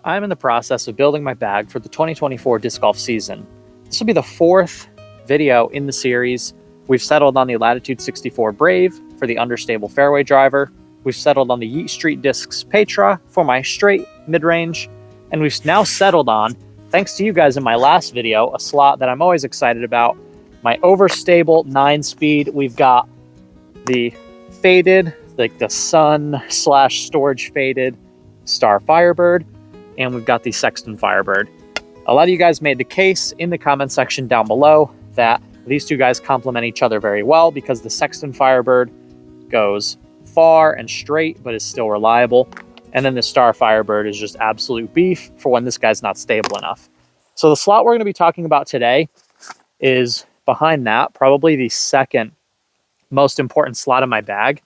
I'm in the process of building my bag for the 2024 disc golf season. This will be the fourth video in the series. We've settled on the Latitude 64 Brave for the understable fairway driver. We've settled on the Yeet Street Discs Petra for my straight mid-range. And we've now settled on, thanks to you guys in my last video, a slot that I'm always excited about, my overstable 9-speed. We've got the faded, like the sun/storage faded Star Firebird, and we've got the Sexton Firebird. A lot of you guys made the case in the comment section down below that these two guys complement each other very well because the Sexton Firebird goes far and straight but is still reliable, and then the Star Firebird is just absolute beef for when this guy's not stable enough. So the slot we're going to be talking about today is behind that, probably the second most important slot in my bag.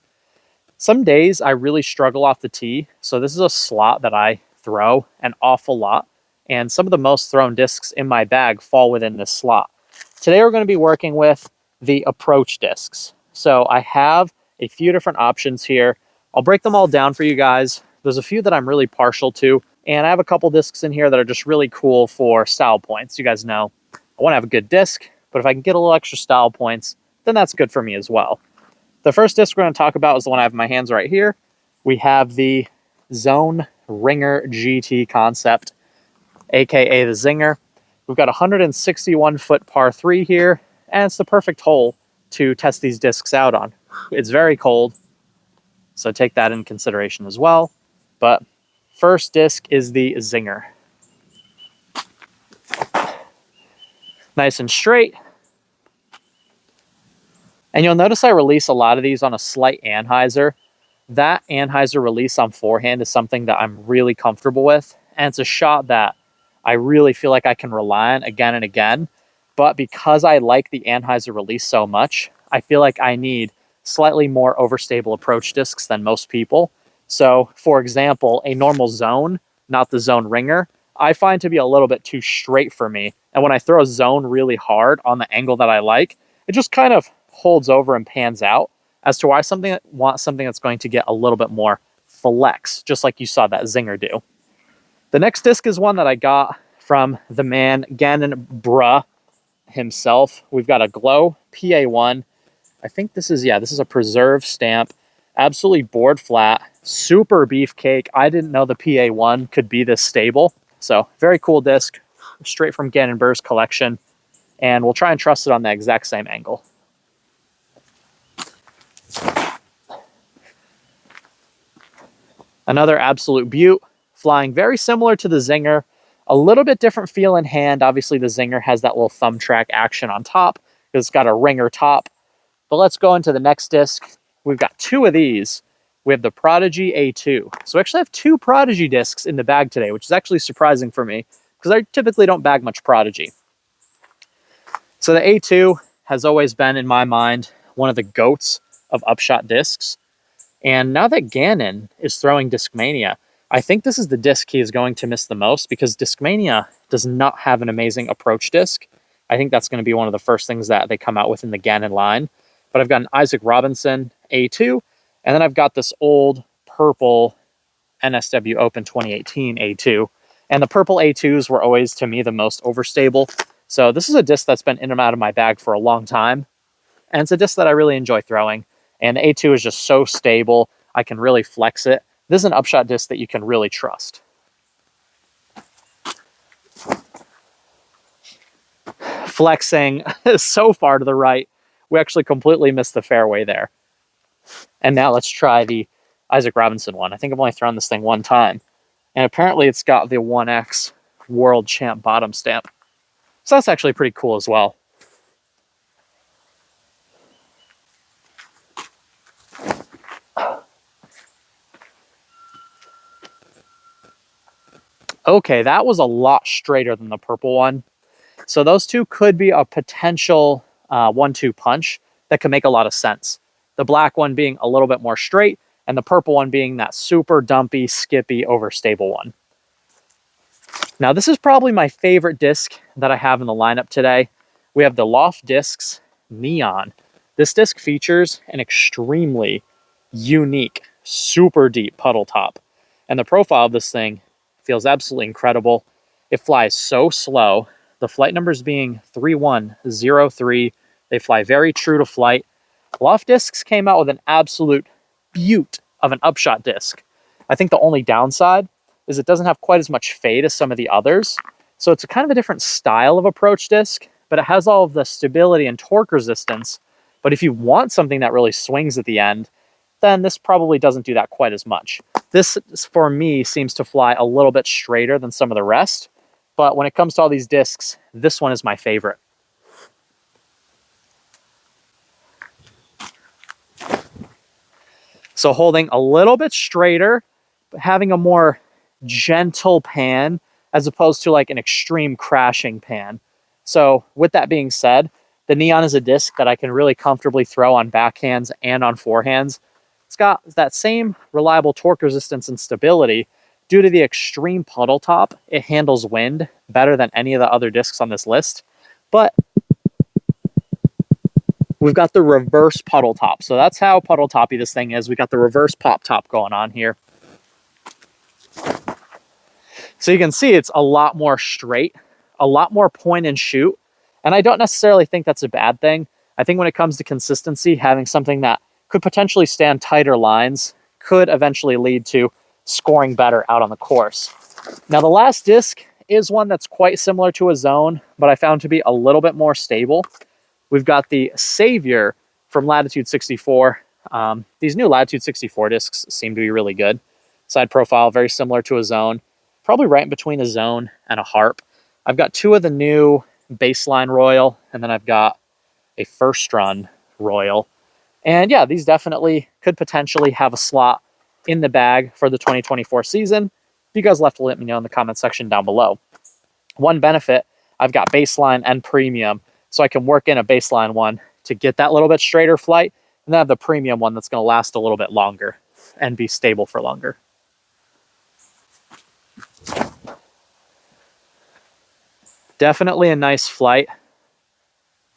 Some days I really struggle off the tee, so this is a slot that I throw an awful lot, and some of the most thrown discs in my bag fall within this slot. Today we're going to be working with the approach discs. So I have a few different options here. I'll break them all down for you guys. There's a few that I'm really partial to, and I have a couple discs in here that are just really cool for style points. You guys know I want to have a good disc, but if I can get a little extra style points, then that's good for me as well. The first disc we're going to talk about is the one I have in my hands right here. We have the Zone Ringer GT Concept, aka the Zinger. We've got a 161-foot par 3 here, and it's the perfect hole to test these discs out on. It's very cold, so take that in consideration as well. But first disc is the Zinger. Nice and straight. And you'll notice I release a lot of these on a slight anhyzer. That anhyzer release on forehand is something that I'm really comfortable with, and it's a shot that I really feel like I can rely on again and again. But because I like the anhyzer release so much, I feel like I need slightly more overstable approach discs than most people. So, for example, a normal Zone, not the Zone Ringer, I find to be a little bit too straight for me. And when I throw a Zone really hard on the angle that I like, it just kind of holds over and pans out, as to why I want something that's going to get a little bit more flex, just like you saw that Zinger do. The next disc is one that I got from the man Gannon Bruh himself. We've got a Glow PA1. I think this is a preserve stamp, absolutely board flat, super beefcake. I didn't know the PA1 could be this stable. So very cool disc, straight from Gannon Burr's collection, and we'll try and trust it on the exact same angle. Another absolute beaut, flying very similar to the Zinger, a little bit different feel in hand. Obviously, the Zinger has that little thumb track action on top because it's got a ringer top. But let's go into the next disc. We've got two of these. We have the Prodigy A2. So we actually have two Prodigy discs in the bag today, which is actually surprising for me because I typically don't bag much Prodigy. So the A2 has always been, in my mind, one of the goats of upshot discs. And now that Gannon is throwing Discmania, I think this is the disc he is going to miss the most because Discmania does not have an amazing approach disc. I think that's going to be one of the first things that they come out with in the Gannon line. But I've got an Isaac Robinson A2, and then I've got this old purple NSW Open 2018 A2. And the purple A2s were always, to me, the most overstable. So this is a disc that's been in and out of my bag for a long time. And it's a disc that I really enjoy throwing. And the A2 is just so stable, I can really flex it. This is an upshot disc that you can really trust. Flexing so far to the right, we actually completely missed the fairway there. And now let's try the Isaac Robinson one. I think I've only thrown this thing one time. And apparently it's got the 1X World Champ bottom stamp. So that's actually pretty cool as well. Okay, that was a lot straighter than the purple one. So those two could be a potential 1-2 punch that could make a lot of sense. The black one being a little bit more straight, and the purple one being that super dumpy, skippy, overstable one. Now, this is probably my favorite disc that I have in the lineup today. We have the Loft Discs Neon. This disc features an extremely unique, super deep puddle top. And the profile of this thing feels absolutely incredible. It flies so slow. The flight numbers being 3103. They fly very true to flight. Loft Discs came out with an absolute beaut of an upshot disc. I think the only downside is it doesn't have quite as much fade as some of the others. So it's a kind of a different style of approach disc, but it has all of the stability and torque resistance. But if you want something that really swings at the end, then this probably doesn't do that quite as much. This, for me, seems to fly a little bit straighter than some of the rest. But when it comes to all these discs, this one is my favorite. So holding a little bit straighter, but having a more gentle pan as opposed to like an extreme crashing pan. So with that being said, the Neon is a disc that I can really comfortably throw on backhands and on forehands. It's got that same reliable torque resistance and stability. Due to the extreme puddle top, it handles wind better than any of the other discs on this list. But we've got the reverse puddle top. So that's how puddle toppy this thing is. We got the reverse pop top going on here. So you can see it's a lot more straight, a lot more point and shoot. And I don't necessarily think that's a bad thing. I think when it comes to consistency, having something that could potentially stand tighter lines could eventually lead to scoring better out on the course. Now the last disc is one that's quite similar to a Zone, but I found to be a little bit more stable. We've got the Savior from Latitude 64. These new Latitude 64 discs seem to be really good. Side profile, very similar to a Zone. Probably right in between a Zone and a Harp. I've got two of the new Baseline Royal, and then I've got a First Run Royal. And yeah, these definitely could potentially have a slot in the bag for the 2024 season. If you guys left to let me know in the comment section down below. One benefit, I've got Baseline and Premium, so I can work in a Baseline one to get that little bit straighter flight, and then have the Premium one that's going to last a little bit longer and be stable for longer. Definitely a nice flight.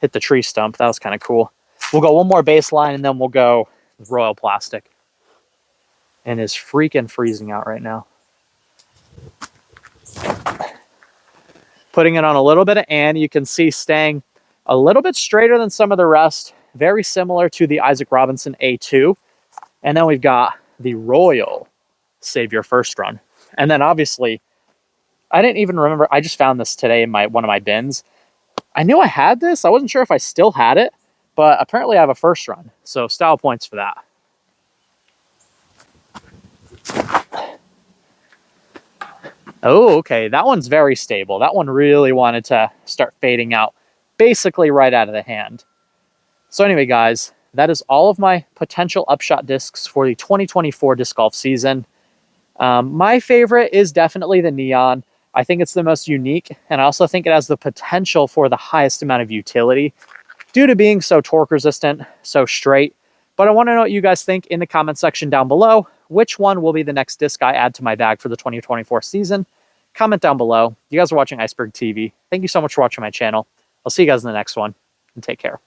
Hit the tree stump. That was kind of cool. We'll go one more Baseline, and then we'll go Royal Plastic. And it's freaking freezing out right now. Putting it on a little bit of Anne, you can see staying a little bit straighter than some of the rest. Very similar to the Isaac Robinson A2. And then we've got the Royal Savior First Run. And then obviously, I didn't even remember. I just found this today in one of my bins. I knew I had this. I wasn't sure if I still had it, but apparently I have a First Run. So style points for that. Oh, okay. That one's very stable. That one really wanted to start fading out basically right out of the hand. So anyway, guys, that is all of my potential upshot discs for the 2024 disc golf season. My favorite is definitely the Neon. I think it's the most unique, and I also think it has the potential for the highest amount of utility due to being so torque resistant, so straight. But I want to know what you guys think in the comment section down below. Which one will be the next disc I add to my bag for the 2024 season? Comment down below. You guys are watching Iceberg TV. Thank you so much for watching my channel. I'll see you guys in the next one, and take care.